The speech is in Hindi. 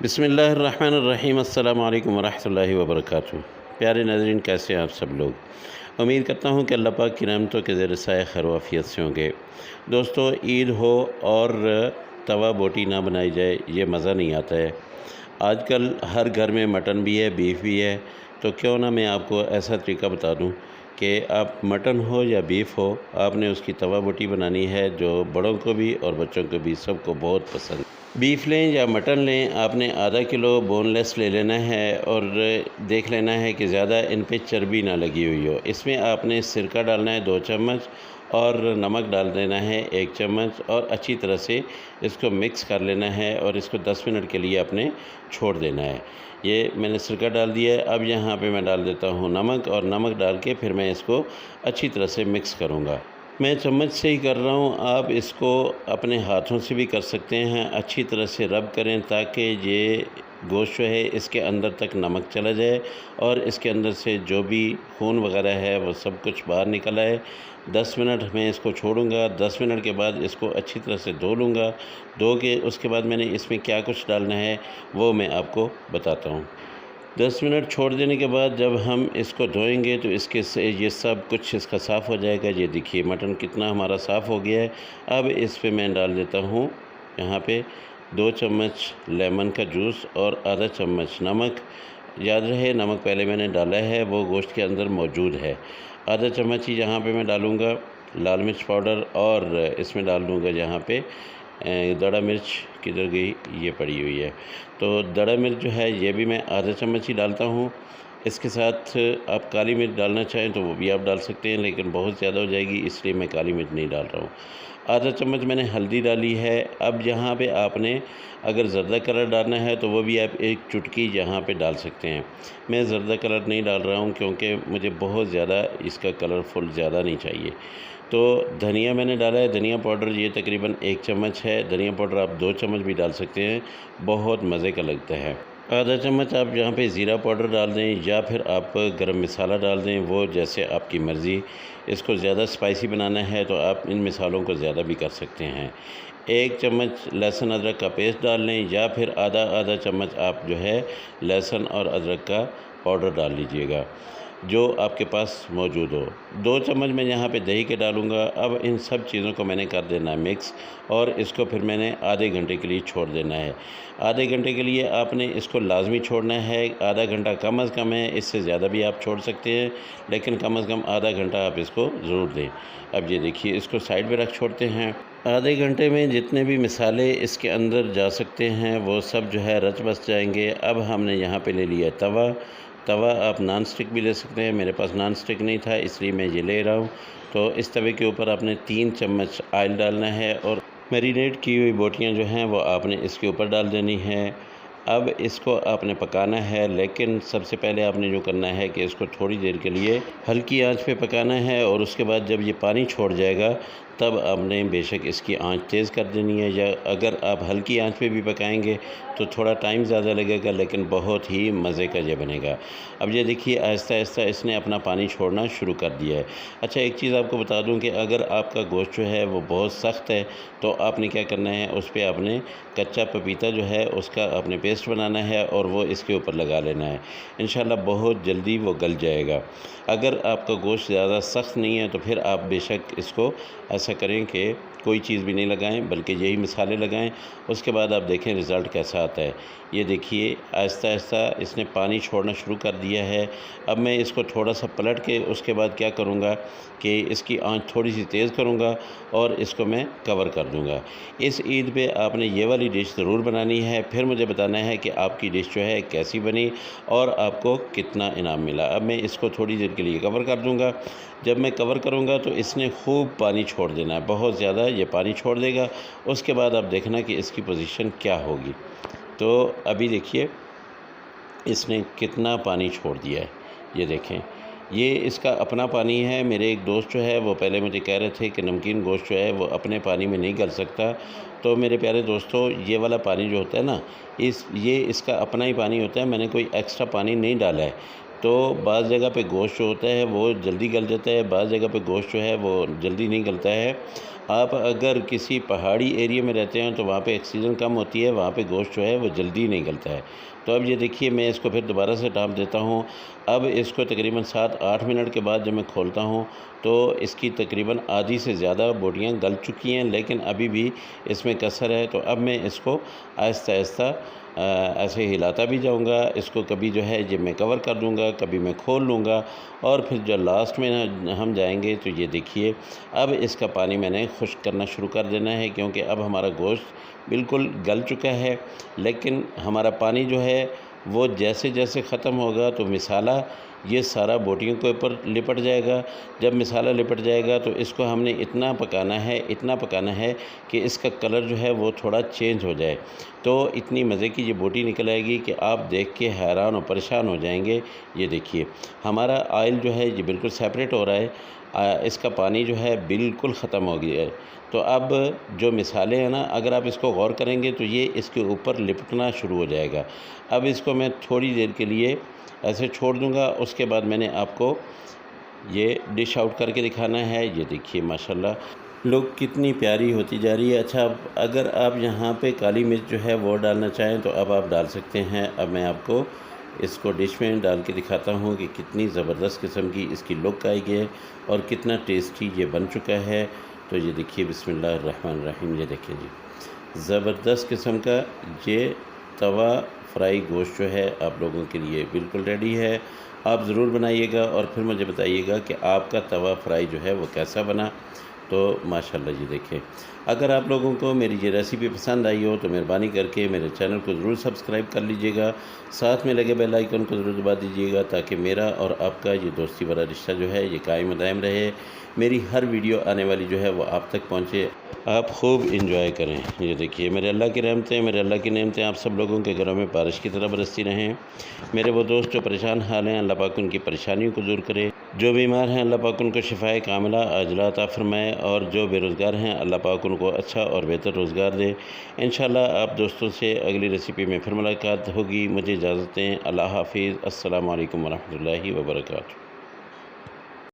बिस्मिल्लाहिर्रहमानिर्रहीम अस्सलामु अलैकुम वरहमतुल्लाहि वबरकातुहू। प्यारे नाज़रीन, कैसे हैं आप सब लोग। उम्मीद करता हूँ कि अल्लाह पाक की रहमतों के ज़ेर साए खैर व आफियत से होंगे। दोस्तों, ईद हो और तवा बोटी ना बनाई जाए, ये मज़ा नहीं आता है। आजकल हर घर में मटन भी है, बीफ भी है, तो क्यों ना मैं आपको ऐसा तरीका बता दूँ कि आप मटन हो या बीफ हो, आपने उसकी तवा बोटी बनानी है जो बड़ों को भी और बच्चों को भी सबको बहुत पसंद। बीफ लें या मटन लें, आपने आधा किलो बोनलेस ले लेना है और देख लेना है कि ज़्यादा इन पे चर्बी ना लगी हुई हो। इसमें आपने सिरका डालना है 2 चम्मच और नमक डाल देना है 1 चम्मच और अच्छी तरह से इसको मिक्स कर लेना है और इसको 10 मिनट के लिए आपने छोड़ देना है। ये मैंने सिरका डाल दिया है। अब यहाँ पे मैं डाल देता हूँ नमक और नमक डाल के फिर मैं इसको अच्छी तरह से मिक्स करूँगा। मैं चम्मच से ही कर रहा हूँ, आप इसको अपने हाथों से भी कर सकते हैं। अच्छी तरह से रब करें ताकि ये गोश्त जो है इसके अंदर तक नमक चला जाए और इसके अंदर से जो भी खून वगैरह है वो सब कुछ बाहर निकल आए। 10 मिनट मैं इसको छोड़ूंगा। 10 मिनट के बाद इसको अच्छी तरह से धो लूँगा। धो के उसके बाद मैंने इसमें क्या कुछ डालना है वो मैं आपको बताता हूँ। 10 मिनट छोड़ देने के बाद जब हम इसको धोएंगे तो इसके से ये सब कुछ इसका साफ़ हो जाएगा। ये देखिए मटन कितना हमारा साफ़ हो गया है। अब इस पे मैं डाल देता हूँ यहाँ पे 2 चम्मच लेमन का जूस और आधा चम्मच नमक। याद रहे नमक पहले मैंने डाला है, वो गोश्त के अंदर मौजूद है। आधा चम्मच ही यहाँ पे मैं डालूँगा लाल मिर्च पाउडर और इसमें डाल दूँगा यहाँ पे दड़ा मिर्च किधर गई, ये पड़ी हुई है। तो दड़ा मिर्च जो है ये भी मैं आधा चम्मच ही डालता हूँ। इसके साथ आप काली मिर्च डालना चाहें तो वो भी आप डाल सकते हैं, लेकिन बहुत ज़्यादा हो जाएगी इसलिए मैं काली मिर्च नहीं डाल रहा हूँ। आधा चम्मच मैंने हल्दी डाली है। अब यहाँ पे आपने अगर ज़र्दा कलर डालना है तो वो भी आप एक चुटकी यहाँ पे डाल सकते हैं। मैं ज़र्दा कलर नहीं डाल रहा हूँ क्योंकि मुझे बहुत ज़्यादा इसका कलरफुल ज़्यादा नहीं चाहिए। तो धनिया मैंने डाला है, धनिया पाउडर ये तकरीबन 1 चम्मच है। धनिया पाउडर आप 2 चम्मच भी डाल सकते हैं, बहुत मज़े का लगता है। आधा चम्मच आप यहाँ पे ज़ीरा पाउडर डाल दें या फिर आप गरम मसाला डाल दें, वो जैसे आपकी मर्ज़ी। इसको ज़्यादा स्पाइसी बनाना है तो आप इन मसालों को ज़्यादा भी कर सकते हैं। 1 चम्मच लहसुन अदरक का पेस्ट डाल लें या फिर आधा आधा चम्मच आप जो है लहसुन और अदरक का पाउडर डाल लीजिएगा जो आपके पास मौजूद हो। 2 चम्मच मैं यहाँ पे दही के डालूँगा। अब इन सब चीज़ों को मैंने कर देना है मिक्स और इसको फिर मैंने आधे घंटे के लिए छोड़ देना है। आधे घंटे के लिए आपने इसको लाजमी छोड़ना है। आधा घंटा कम अज़ कम है, इससे ज़्यादा भी आप छोड़ सकते हैं, लेकिन कम अज़ कम आधा घंटा आप इसको ज़रूर दें। अब ये देखिए इसको साइड में रख छोड़ते हैं। आधे घंटे में जितने भी मसाले इसके अंदर जा सकते हैं वो सब जो है रच बस जाएंगे। अब हमने यहाँ पे ले लिया तवा। तवा आप नॉन स्टिक भी ले सकते हैं, मेरे पास नॉन स्टिक नहीं था इसलिए मैं ये ले रहा हूँ। तो इस तवे के ऊपर आपने 3 चम्मच ऑयल डालना है और मैरिनेट की हुई बोटियाँ जो हैं वो आपने इसके ऊपर डाल देनी है। अब इसको आपने पकाना है, लेकिन सबसे पहले आपने जो करना है कि इसको थोड़ी देर के लिए हल्की आंच पे पकाना है और उसके बाद जब ये पानी छोड़ जाएगा तब आपने बेशक इसकी आंच तेज़ कर देनी है, या अगर आप हल्की आंच पे भी पकाएंगे तो थोड़ा टाइम ज़्यादा लगेगा, लेकिन बहुत ही मज़े का ये बनेगा। अब ये देखिए आहिस्ता आहिस्ता इसने अपना पानी छोड़ना शुरू कर दिया है। अच्छा, एक चीज़ आपको बता दूं कि अगर आपका गोश्त जो है वो बहुत सख्त है तो आपने क्या करना है, उस पर आपने कच्चा पपीता जो है उसका आपने पेस्ट बनाना है और वो इसके ऊपर लगा लेना है। इंशाल्लाह बहुत जल्दी वो गल जाएगा। अगर आपका गोश्त ज़्यादा सख्त नहीं है तो फिर आप बेशक इसको ऐसा करें कि कोई चीज़ भी नहीं लगाएं, बल्कि यही मसाले लगाएं। उसके बाद आप देखें रिज़ल्ट कैसा आता है। ये देखिए आहिस्ता आहिस्ता इसने पानी छोड़ना शुरू कर दिया है। अब मैं इसको थोड़ा सा पलट के उसके बाद क्या करूँगा कि इसकी आंच थोड़ी सी तेज़ करूँगा और इसको मैं कवर कर दूँगा। इस ईद पे आपने ये वाली डिश ज़रूर बनानी है, फिर मुझे बताना है कि आपकी डिश जो है कैसी बनी और आपको कितना इनाम मिला। अब मैं इसको थोड़ी देर के लिए कवर कर दूँगा। जब मैं कवर करूँगा तो इसने खूब पानी छोड़ देना है, बहुत ज़्यादा ये पानी छोड़ देगा। उसके बाद आप देखना कि इसकी पोजीशन क्या होगी। तो अभी देखिए इसने कितना पानी छोड़ दिया है, ये देखें ये इसका अपना पानी है। मेरे एक दोस्त जो है वो पहले मुझे कह रहे थे कि नमकीन गोश्त जो है वो अपने पानी में नहीं गल सकता। तो मेरे प्यारे दोस्तों, ये वाला पानी जो होता है ना, ये इसका अपना ही पानी होता है, मैंने कोई एक्स्ट्रा पानी नहीं डाला है। तो बाज़ जगह पे गोश्त जो होता है वो जल्दी गल जाता है, बाज़ जगह पे गोश्त जो है वो जल्दी नहीं गलता है। आप अगर किसी पहाड़ी एरिया में रहते हैं तो वहाँ पे ऑक्सीजन कम होती है, वहाँ पे गोश्त जो है वो जल्दी नहीं गलता है। तो अब ये देखिए मैं इसको फिर दोबारा से ढाँप देता हूँ। अब इसको तकरीबन 7-8 मिनट के बाद जब मैं खोलता हूँ तो इसकी तकरीबन आधी से ज़्यादा बोटियाँ गल चुकी हैं, लेकिन अभी भी इसमें कसर है। तो अब मैं इसको आहिस्ता-आहिस्ता ऐसे हिलाता भी जाऊंगा। इसको कभी जो है जब मैं कवर कर दूंगा, कभी मैं खोल लूँगा, और फिर जब लास्ट में हम जाएंगे तो ये देखिए अब इसका पानी मैंने खुश्क करना शुरू कर देना है, क्योंकि अब हमारा गोश्त बिल्कुल गल चुका है। लेकिन हमारा पानी जो है वो जैसे जैसे ख़त्म होगा तो मिसाला ये सारा बोटियों के ऊपर लिपट जाएगा। जब मिसाला लिपट जाएगा तो इसको हमने इतना पकाना है कि इसका कलर जो है वो थोड़ा चेंज हो जाए। तो इतनी मज़े की ये बोटी निकल आएगी कि आप देख के हैरान और परेशान हो जाएंगे। ये देखिए हमारा ऑयल जो है ये बिल्कुल सेपरेट हो रहा है, इसका पानी जो है बिल्कुल ख़त्म हो गया है। तो अब जो मिसाले हैं ना, अगर आप इसको गौर करेंगे तो ये इसके ऊपर लिपटना शुरू हो जाएगा। अब इसको मैं थोड़ी देर के लिए ऐसे छोड़ दूंगा, उसके बाद मैंने आपको ये डिश आउट करके दिखाना है। ये देखिए माशाल्लाह लोग कितनी प्यारी होती जा रही है। अच्छा, अगर आप यहाँ पे काली मिर्च जो है वो डालना चाहें तो अब आप डाल सकते हैं। अब मैं आपको इसको डिश में डाल के दिखाता हूँ कि कितनी ज़बरदस्त किस्म की इसकी लुक आई है और कितना टेस्टी ये बन चुका है। तो ये देखिए बिस्मिल्लाहिर्रहमानिर्रहीम, ये देखिए जी ज़बरदस्त किस्म का ये तवा फ्राई गोश्त जो है आप लोगों के लिए बिल्कुल रेडी है। आप ज़रूर बनाइएगा और फिर मुझे बताइएगा कि आपका तवा फ्राई जो है वो कैसा बना। तो माशाल्लाह जी देखें, अगर आप लोगों को मेरी ये रेसिपी पसंद आई हो तो मेहरबानी करके मेरे चैनल को ज़रूर सब्सक्राइब कर लीजिएगा। साथ में लगे बेल आइकन को ज़रूर दबा दीजिएगा ताकि मेरा और आपका ये दोस्ती भरा रिश्ता जो है ये कायम दायम रहे। मेरी हर वीडियो आने वाली जो है वो आप तक पहुँचे, आप खूब इंजॉय करें। ये देखिए मेरे अल्लाह की रहमतें, मेरे अल्लाह की नेमतें आप सब लोगों के घरों में बारिश की तरह बरसती रहें। मेरे वो दोस्त जो परेशान हाल हैं, अल्लाह पाक उनकी परेशानियों को दूर करे। जो बीमार हैं अल्लाह पाक उनको शिफाए कामिला आजिला अता फरमाए, और जो बेरोज़गार हैं अल्लाह पाक उनको अच्छा और बेहतर रोज़गार दे। इंशाअल्लाह आप दोस्तों से अगली रेसिपी में फिर मुलाकात होगी। मुझे इजाज़त दें। अल्लाह हाफ़िज़। अस्सलामु अलैकुम वरहमतुल्लाहि वबरकातुहू।